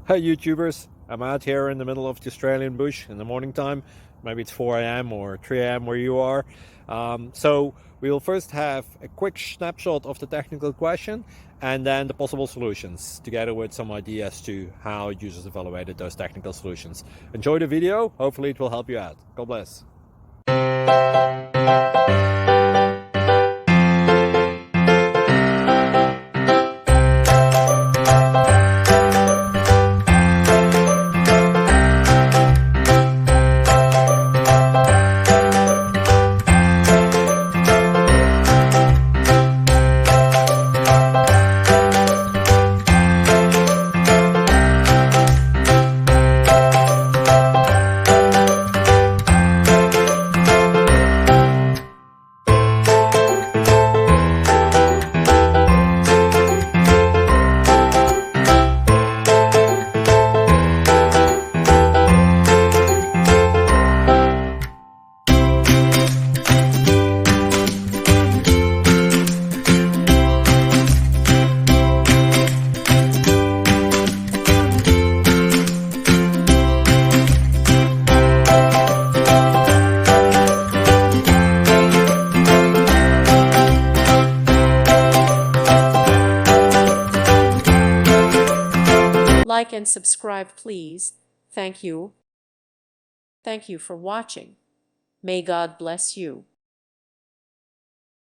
Hey YouTubers, I'm out here in the middle of the Australian bush in the morning time. Maybe it's 4 a.m. or 3 a.m. where you are. So we'll first have a quick snapshot of the technical question and then the possible solutions, together with some ideas to how users evaluated those technical solutions. Enjoy the video, hopefully it will help you out. God bless. Like and subscribe, please. Thank you. Thank you for watching. May God bless you.